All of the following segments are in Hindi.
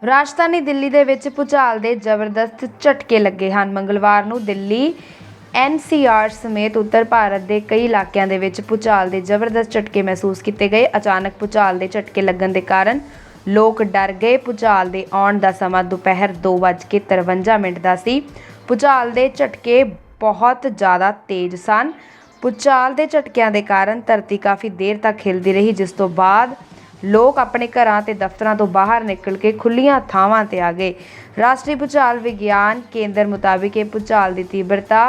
ਰਾਜਧਾਨੀ ਦਿੱਲੀ ਦੇ ਵਿੱਚ ਭੂਚਾਲ ਦੇ ਜ਼ਬਰਦਸਤ ਝਟਕੇ ਲੱਗੇ ਹਨ। ਮੰਗਲਵਾਰ ਨੂੰ ਦਿੱਲੀ NCR ਸਮੇਤ ਉੱਤਰ ਭਾਰਤ ਦੇ ਕਈ ਇਲਾਕਿਆਂ ਦੇ ਵਿੱਚ ਭੂਚਾਲ ਦੇ ਜ਼ਬਰਦਸਤ ਝਟਕੇ ਮਹਿਸੂਸ ਕੀਤੇ ਗਏ। ਅਚਾਨਕ ਭੂਚਾਲ ਦੇ ਝਟਕੇ ਲੱਗਣ ਦੇ ਕਾਰਨ ਲੋਕ ਡਰ ਗਏ। ਭੂਚਾਲ ਦੇ ਆਉਣ ਦਾ ਸਮਾਂ ਦੁਪਹਿਰ 2:53 ਦਾ ਸੀ। ਭੂਚਾਲ ਦੇ ਝਟਕੇ ਬਹੁਤ ਜ਼ਿਆਦਾ ਤੇਜ਼ ਸਨ। ਭੂਚਾਲ ਦੇ ਝਟਕਿਆਂ ਦੇ ਕਾਰਨ ਧਰਤੀ ਕਾਫੀ ਦੇਰ ਤੱਕ ਹਿੱਲਦੀ ਰਹੀ, ਜਿਸ ਤੋਂ ਬਾਅਦ ਲੋਕ ਆਪਣੇ ਘਰਾਂ ਤੇ ਦਫ਼ਤਰਾਂ ਤੋਂ ਬਾਹਰ ਨਿਕਲ ਕੇ ਖੁੱਲ੍ਹੀਆਂ ਥਾਵਾਂ ਤੇ ਆ ਗਏ। ਰਾਸ਼ਟਰੀ ਭੂਚਾਲ ਵਿਗਿਆਨ ਕੇਂਦਰ ਮੁਤਾਬਿਕ ਇਹ ਭੂਚਾਲ ਦੀ ਤੀਬਰਤਾ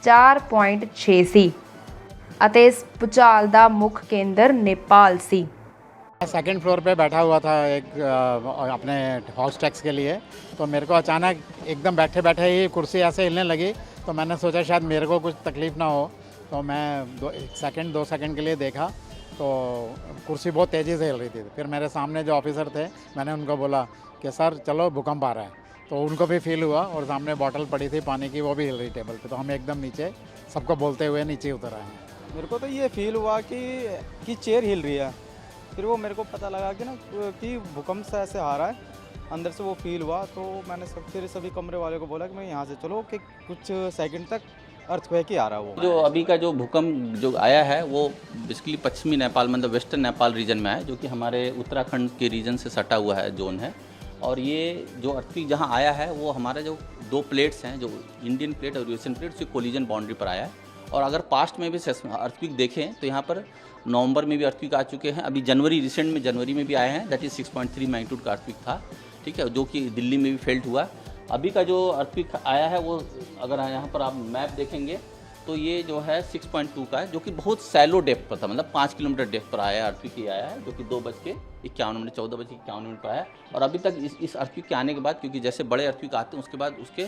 4.6 ਸੀ ਅਤੇ ਇਸ ਭੂਚਾਲ ਦਾ ਮੁੱਖ ਕੇਂਦਰ नेपाल ਸੀ। सेकंड फ्लोर पे बैठा हुआ था एक अपने हाउस टैक्स के लिए, तो मेरे को अचानक एकदम बैठे बैठे ही कुर्सी ऐसे हिलने लगी, तो मैंने सोचा शायद मेरे को कुछ तकलीफ़ ना हो, तो मैं 2 सेकंड के लिए देखा तो कुर्सी बहुत तेज़ी से हिल रही थी। फिर मेरे सामने जो ऑफिसर थे, मैंने उनको बोला कि सर चलो भूकंप आ रहा है, तो उनको भी फील हुआ और सामने बॉटल पड़ी थी पानी की, वो भी हिल रही टेबल पे, तो हम एकदम नीचे सबको बोलते हुए नीचे उतर आए हैं। मेरे को तो ये फील हुआ कि चेयर हिल रही है। फिर वो मेरे को पता लगा कि भूकंप से ऐसे आ रहा है, अंदर से वो फील हुआ। तो मैंने फिर सभी कमरे वाले को बोला कि मैं यहाँ से चलो कि कुछ सेकंड तक अर्थक्वेक ही आ रहा है। वो जो अभी का जो भूकंप जो आया है वो बेसिकली पश्चिमी नेपाल मतलब वेस्टर्न नेपाल रीजन में है, जो कि हमारे उत्तराखंड के रीजन से सटा हुआ है जोन है। और ये जो अर्थक्वेक जहाँ आया है वो हमारे जो 2 प्लेट्स हैं, जो इंडियन प्लेट और यूएसएन प्लेट, उसकी कोलिजन बाउंड्री पर आया है। और अगर पास्ट में भी अर्थक्वेक देखें तो यहाँ पर नवंबर में भी अर्थक्वेक आ चुके हैं। अभी रिसेंट में जनवरी में भी आए हैं, दैट इज़ 6.3 मैग्नीट्यूड का अर्थक्वेक था, ठीक है, जो कि दिल्ली में भी फेल्ट हुआ। अभी का जो अर्थक्वेक आया है वो अगर यहाँ पर आप मैप देखेंगे तो ये जो है 6.2 का है, जो कि बहुत सैलो डेप्थ पर था, मतलब 5 किलोमीटर डेप्थ पर आया अर्थक्वेक ही आया है, जो कि 2:51 14:51 पर आया। और अभी तक इस अर्थक्वेक के आने के बाद, क्योंकि जैसे बड़े अर्थक्वेक आते हैं उसके बाद उसके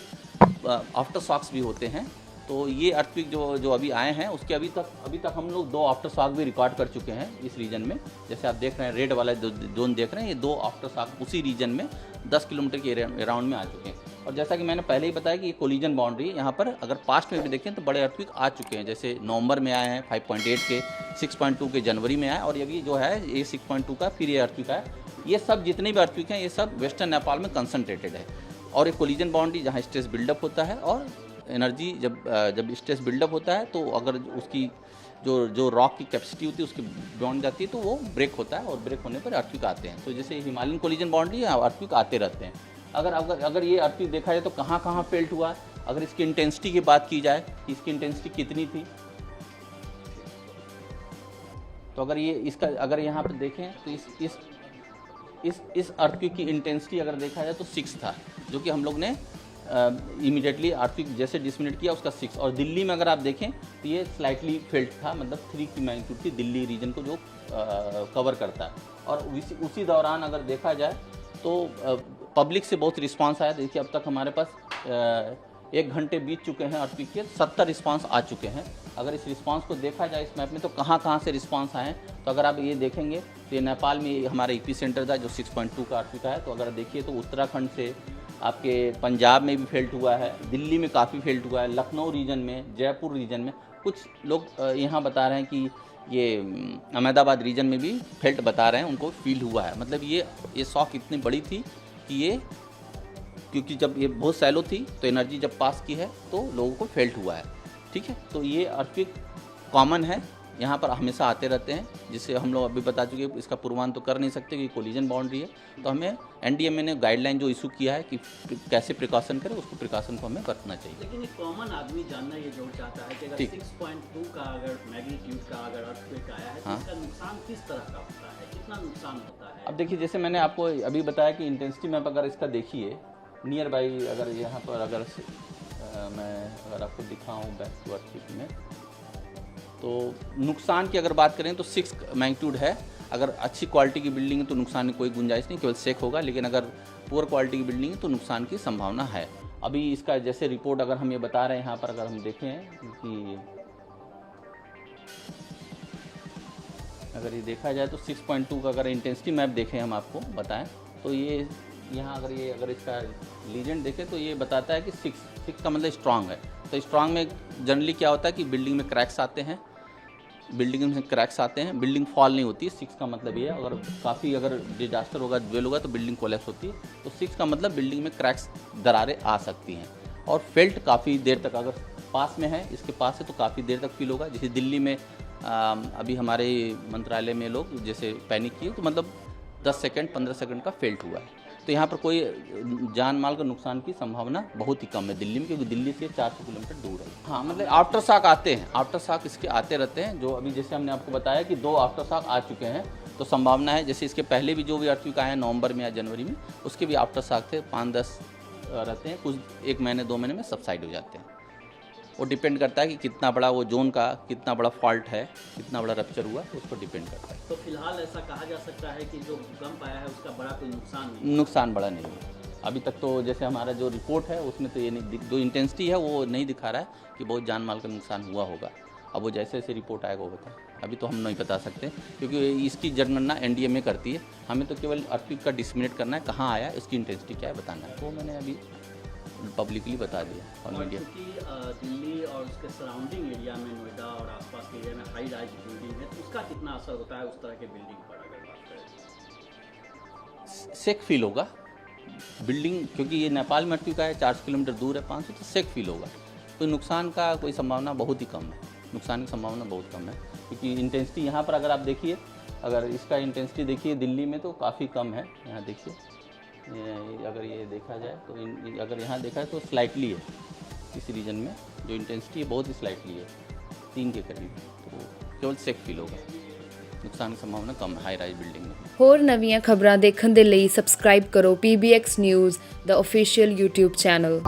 आफ्टर शॉक्स भी होते हैं, तो ये अर्थक्वेक जो अभी आए हैं उसके अभी तक हम लोग 2 आफ्टर शॉक भी रिकॉर्ड कर चुके हैं इस रीजन में। जैसे आप देख रहे हैं रेड वाला जोन देख रहे हैं, ये 2 आफ्टर शॉक उसी रीजन में 10 किलोमीटर के अराउंड में आ चुके हैं। और जैसा कि मैंने पहले ही बताया कि ये कोलिजन बाउंड्री यहाँ पर अगर पास्ट में भी देखें तो बड़े अर्थक्वेक आ चुके हैं, जैसे नवंबर में आए हैं 5.8 के, 6.2 के जनवरी में आए, और अभी जो है ये 6.2 का फिर ये अर्थक्वेक है। ये सब जितने भी अर्थक्वेक हैं ये सब वेस्टर्न नेपाल में कंसनट्रेटेड है। और ये कोलिजन बाउंड्री जहाँ स्ट्रेस बिल्डअप होता है और एनर्जी जब स्ट्रेस बिल्डअप होता है तो अगर उसकी जो रॉक की कैपेसिटी होती है उसकी बाउंड जाती है तो वो ब्रेक होता है, और ब्रेक होने पर अर्थक्वेक आते हैं। तो जैसे हिमालयन कोलिजन बाउंड्री अर्थक्वेक आते रहते हैं। अगर ये अर्थक्वेक देखा जाए तो कहाँ कहाँ फेल्ट हुआ, अगर इसकी इंटेंसिटी की बात की जाए कि इसकी इंटेंसिटी कितनी थी, तो अगर यहाँ पर देखें तो इस अर्थक्वेक की इंटेंसिटी अगर देखा जाए तो 6 था, जो कि हम लोग ने इमीडिएटली अर्थक्वेक जैसे डिसमिनेट किया उसका 6। और दिल्ली में अगर आप देखें तो ये स्लाइटली फेल्ट था, मतलब 3 की मैग्नीट्यूड थी दिल्ली रीजन को जो कवर करता है। और उसी दौरान अगर देखा जाए तो पब्लिक से बहुत रिस्पांस आया। देखिए अब तक हमारे पास 1 घंटे बीत चुके हैं, अर्थक्वेक के 70 रिस्पांस आ चुके हैं। अगर इस रिस्पांस को देखा जाए इस मैप में तो कहाँ कहाँ से रिस्पांस आए हैं, तो अगर आप ये देखेंगे तो ये नेपाल में हमारा ईपी सेंटर था जो 6.2 का अर्थक्वेक है। तो अगर देखिए तो उत्तराखंड से आपके पंजाब में भी फेल्ट हुआ है, दिल्ली में काफ़ी फेल्ट हुआ है, लखनऊ रीजन में, जयपुर रीजन में, कुछ लोग यहाँ बता रहे हैं कि ये अहमदाबाद रीजन में भी फेल्ट बता रहे हैं, उनको फील हुआ है। मतलब ये शॉक इतनी बड़ी थी कि ये, क्योंकि जब ये बहुत सैलो थी तो एनर्जी जब पास की है तो लोगों को फेल्ट हुआ है, ठीक है। तो ये अर्थक्वेक कॉमन है, यहाँ पर हमेशा आते रहते हैं, जिसे हम लोग अभी बता चुके हैं। इसका पूर्वान तो कर नहीं सकते क्योंकि कोलिजन बाउंड्री है, तो हमें एनडीएमए ने गाइडलाइन जो इशू किया है कि कैसे प्रिकॉशन करें, उसको प्रिकॉशन को हमें बरतना चाहिए। लेकिन एक कॉमन आदमी जानना ये जरूर चाहता है कि अगर 6.2 का अगर मैग्नीट्यूड का अगर अर्थक्वेक आया है तो इसका नुकसान किस तरह का होता है, कितना नुकसान होता है? अब देखिए जैसे मैंने आपको अभी बताया कि इंटेंसिटी मैप अगर इसका देखिए नियर बाई, अगर यहाँ पर मैं आपको दिखाऊँ बैक टू अर्थक्वेक में, तो नुकसान की अगर बात करें तो 6 मैग्नीट्यूड है। अगर अच्छी क्वालिटी की बिल्डिंग है तो नुकसान की कोई गुंजाइश नहीं, केवल शेक होगा। लेकिन अगर पुअर क्वालिटी की बिल्डिंग है तो नुकसान की संभावना है। अभी इसका जैसे रिपोर्ट अगर हम ये बता रहे हैं, यहाँ पर अगर हम देखें कि अगर ये देखा जाए तो 6.2 का अगर इंटेंसिटी मैप देखें हम आपको बताएं तो ये यहाँ अगर इसका लीजेंड देखें तो ये बताता है कि 6 का मतलब स्ट्रांग है। तो स्ट्रांग में जनरली क्या होता है कि बिल्डिंग में क्रैक्स आते हैं, बिल्डिंग में क्रैक्स आते हैं, बिल्डिंग फॉल नहीं होती है। 6 का मतलब ये है, अगर काफ़ी अगर डिजास्टर होगा, ड्वेल होगा तो बिल्डिंग कोलैप्स होती है। तो 6 का मतलब बिल्डिंग में क्रैक्स, दरारें आ सकती हैं। और फेल्ट काफ़ी देर तक, अगर पास में है, इसके पास है, तो काफ़ी देर तक फील होगा। जैसे दिल्ली में अभी हमारे मंत्रालय में लोग जैसे पैनिक किए, तो मतलब 10 सेकंड 15 सेकंड का फेल्ट हुआ है। तो यहाँ पर कोई जान माल का नुकसान की संभावना बहुत ही कम है दिल्ली में, क्योंकि दिल्ली से 400 किलोमीटर दूर है। हाँ, मतलब आफ्टर शॉक आते हैं, आफ्टर शॉक इसके आते रहते हैं। जो अभी जैसे हमने आपको बताया कि 2 आफ्टर शॉक आ चुके हैं, तो संभावना है जैसे इसके पहले भी जो भी अर्थक्वेक आए हैं नवंबर में या जनवरी में, उसके भी आफ्टर शॉक थे, 5-10 रहते हैं, कुछ 1 महीने 2 महीने में सबसाइड हो जाते हैं। वो डिपेंड करता है कि कितना बड़ा वो जोन का कितना बड़ा फॉल्ट है, कितना बड़ा रप्चर हुआ, उस पर डिपेंड करता है। तो फिलहाल ऐसा कहा जा सकता है कि जो भूकंप आया है उसका बड़ा कोई नुकसान नहीं नुकसान बड़ा नहीं है अभी तक। तो जैसे हमारा जो रिपोर्ट है उसमें तो ये नहीं, जो इंटेंसिटी है वो नहीं दिखा रहा है कि बहुत जान माल का नुकसान हुआ होगा। अब वो जैसे जैसे रिपोर्ट आएगा वो बताएं, अभी तो हम नहीं बता सकते, क्योंकि इसकी जनगणना NDMA करती है। हमें तो केवल अर्थक्वेक का डिस्क्रिमिनेट करना है, कहाँ आया, इसकी इंटेंसिटी क्या है बताना है। वो मैंने अभी पब्लिकली बता दिया और मीडिया। क्योंकि दिल्ली और उसके सराउंडिंग एरिया में, नोएडा और आसपास के एरिया में हाई राइज बिल्डिंग है, तो उसका कितना असर होता है उस तरह के बिल्डिंग पर अगर बात करें? सेक फील होगा बिल्डिंग, क्योंकि ये नेपाल में अटका है, 400 किलोमीटर दूर है, 500, तो सेक फील होगा। तो नुकसान का कोई संभावना बहुत ही कम है, नुकसान की संभावना बहुत कम है, क्योंकि इंटेंसिटी यहाँ पर अगर आप देखिए, अगर इसका इंटेंसिटी देखिए दिल्ली में तो काफ़ी कम है। यहाँ देखिए, अगर ये देखा जाए तो अगर यहाँ देखा है तो स्लाइटली है, इस रीजन में जो इंटेंसिटी है बहुत ही स्लाइटली है, 3 के करीब, तो केवल सेक फील होगा, नुकसान की संभावना कम है हाई राइज बिल्डिंग में। ਹੋਰ ਨਵੀਆਂ ਖਬਰਾਂ ਦੇਖਣ ਦੇ ਲਈ ਸਬਸਕ੍ਰਾਈਬ ਕਰੋ PBX ਨਿਊਜ਼ ਦਾ ਅਫੀਸ਼ੀਅਲ YouTube ਚੈਨਲ।